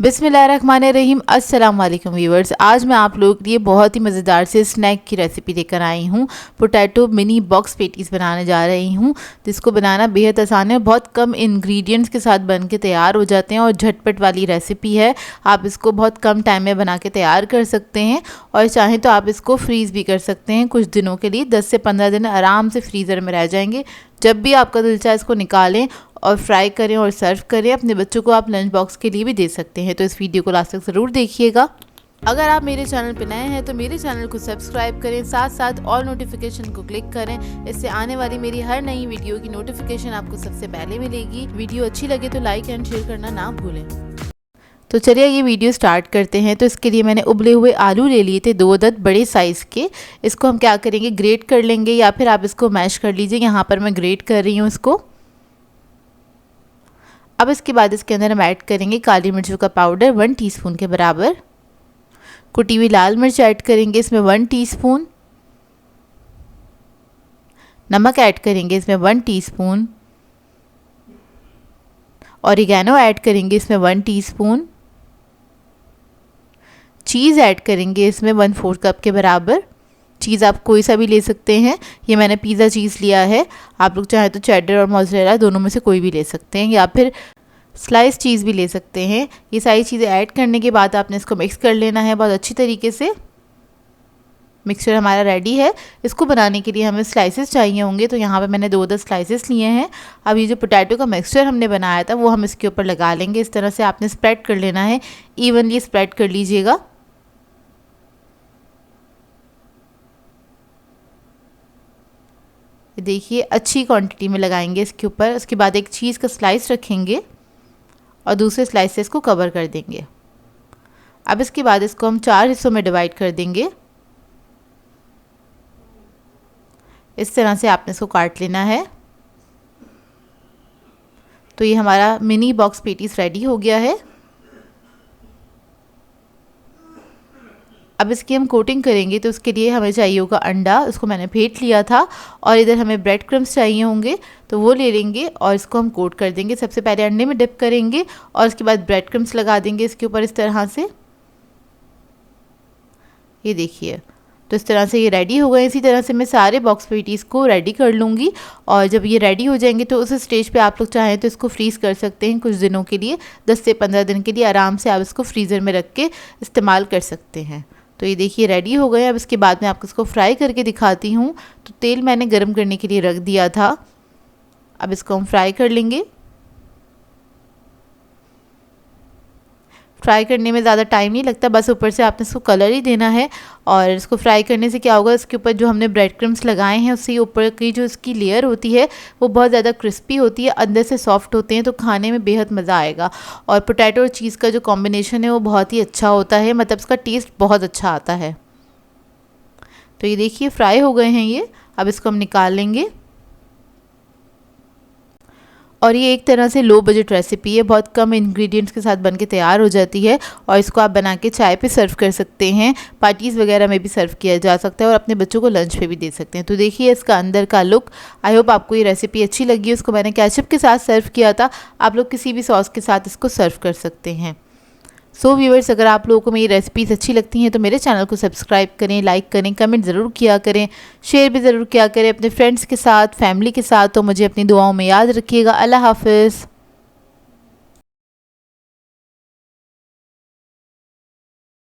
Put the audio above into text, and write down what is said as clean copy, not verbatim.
बिस्मिल्लाहिर्रहमानिर्रहीम। अस्सलाम वालेकुम व्यूवर्स। आज मैं आप लोगों के लिए बहुत ही मज़ेदार से स्नैक की रेसिपी लेकर आई हूँ। पोटैटो मिनी बॉक्स पेटीज़ बनाने जा रही हूँ, जिसको बनाना बेहद आसान है। बहुत कम इंग्रेडिएंट्स के साथ बन के तैयार हो जाते हैं और झटपट वाली रेसिपी है। आप इसको बहुत कम टाइम में बना के तैयार कर सकते हैं और चाहें तो आप इसको फ्रीज़ भी कर सकते हैं कुछ दिनों के लिए। 10 से 15 दिन आराम से फ्रीज़र में रह जाएंगे। जब भी आपका दिल चाहे इसको निकालें और फ्राई करें और सर्व करें। अपने बच्चों को आप लंच बॉक्स के लिए भी दे सकते हैं। तो इस वीडियो को लास्ट तक ज़रूर देखिएगा। अगर आप मेरे चैनल पर नए हैं तो मेरे चैनल को सब्सक्राइब करें, साथ साथ ऑल नोटिफिकेशन को क्लिक करें। इससे आने वाली मेरी हर नई वीडियो की नोटिफिकेशन आपको सबसे पहले मिलेगी। वीडियो अच्छी लगे तो लाइक एंड शेयर करना ना भूलें। तो चलिए ये वीडियो स्टार्ट करते हैं। तो इसके लिए मैंने उबले हुए आलू ले लिए थे 2 अदद बड़े साइज़ के। इसको हम क्या करेंगे, ग्रेट कर लेंगे या फिर आप इसको मैश कर लीजिए। यहाँ पर मैं ग्रेट कर रही हूँ इसको। अब इसके बाद इसके अंदर हम ऐड करेंगे काली मिर्चों का पाउडर 1 टीस्पून के बराबर। कुटी हुई लाल मिर्च ऐड करेंगे इसमें 1 टीस्पून। नमक ऐड करेंगे इसमें 1 टीस्पून। ऑरिगैनो ऐड करेंगे इसमें 1 टीस्पून। चीज़ ऐड करेंगे इसमें 1/4 कप के बराबर। चीज़ आप कोई सा भी ले सकते हैं। ये मैंने पिज़्ज़ा चीज़ लिया है। आप लोग चाहें तो चेडर और मोज़रेला दोनों में से कोई भी ले सकते हैं या फिर स्लाइस चीज़ भी ले सकते हैं। ये सारी चीज़ें ऐड करने के बाद आपने इसको मिक्स कर लेना है बहुत अच्छी तरीके से। मिक्सचर हमारा रेडी है। इसको बनाने के लिए हमें स्लाइसेस चाहिए होंगे, तो यहाँ पे मैंने 2-10 स्लाइसेस लिए हैं। अब ये जो पोटैटो का मिक्सचर हमने बनाया था वो हम इसके ऊपर लगा लेंगे। इस तरह से आपने स्प्रेड कर लेना है, इवनली स्प्रेड कर लीजिएगा। देखिए अच्छी क्वांटिटी में लगाएंगे इसके ऊपर। उसके बाद एक चीज़ का स्लाइस रखेंगे और दूसरे स्लाइसेस को कवर कर देंगे। अब इसके बाद इसको हम 4 हिस्सों में डिवाइड कर देंगे। इस तरह से आपने इसको काट लेना है। तो ये हमारा मिनी बॉक्स पेटीज रेडी हो गया है। अब इसकी हम कोटिंग करेंगे, तो उसके लिए हमें चाहिए होगा अंडा। उसको मैंने फेंट लिया था। और इधर हमें ब्रेड क्रम्स चाहिए होंगे, तो वो ले लेंगे और इसको हम कोट कर देंगे। सबसे पहले अंडे में डिप करेंगे और उसके बाद ब्रेड क्रम्स लगा देंगे इसके ऊपर इस तरह से। ये देखिए, तो इस तरह से ये रेडी हो गए। इसी तरह से मैं सारे बॉक्स पेटीज़ को रेडी कर लूँगी और जब ये रेडी हो जाएंगे तो उस स्टेज पे आप लोग चाहें तो इसको फ्रीज़ कर सकते हैं कुछ दिनों के लिए। 10 से 15 दिन के लिए आराम से आप इसको फ्रीज़र में रख के इस्तेमाल कर सकते हैं। तो ये देखिए रेडी हो गए। अब इसके बाद मैं आपको इसको फ्राई करके दिखाती हूँ। तो तेल मैंने गर्म करने के लिए रख दिया था। अब इसको हम फ्राई कर लेंगे। फ्राई करने में ज़्यादा टाइम नहीं लगता, बस ऊपर से आपने इसको कलर ही देना है। और इसको फ्राई करने से क्या होगा, इसके ऊपर जो हमने ब्रेड क्रम्स लगाए हैं उससे ऊपर की जो इसकी लेयर होती है वो बहुत ज़्यादा क्रिस्पी होती है, अंदर से सॉफ्ट होते हैं, तो खाने में बेहद मज़ा आएगा। और पोटैटो और चीज़ का जो कॉम्बिनेशन है वो बहुत ही अच्छा होता है, मतलब इसका टेस्ट बहुत अच्छा आता है। तो ये देखिए फ्राई हो गए हैं ये। अब इसको हम निकाल लेंगे। और ये एक तरह से लो बजट रेसिपी है, बहुत कम इंग्रेडिएंट्स के साथ बन के तैयार हो जाती है। और इसको आप बना के चाय पे सर्व कर सकते हैं, पार्टीज़ वगैरह में भी सर्व किया जा सकता है और अपने बच्चों को लंच पे भी दे सकते हैं। तो देखिए इसका अंदर का लुक। आई होप आपको ये रेसिपी अच्छी लगी। उसको मैंने केचप के साथ सर्व किया था। आप लोग किसी भी सॉस के साथ इसको सर्व कर सकते हैं। सो व्यूवर्स, अगर आप लोगों को मेरी रेसिपीज़ अच्छी लगती हैं तो मेरे चैनल को सब्सक्राइब करें, लाइक करें, कमेंट ज़रूर किया करें, शेयर भी ज़रूर किया करें अपने फ्रेंड्स के साथ, फैमिली के साथ। तो मुझे अपनी दुआओं में याद रखिएगा। अल्लाह हाफ़िज़।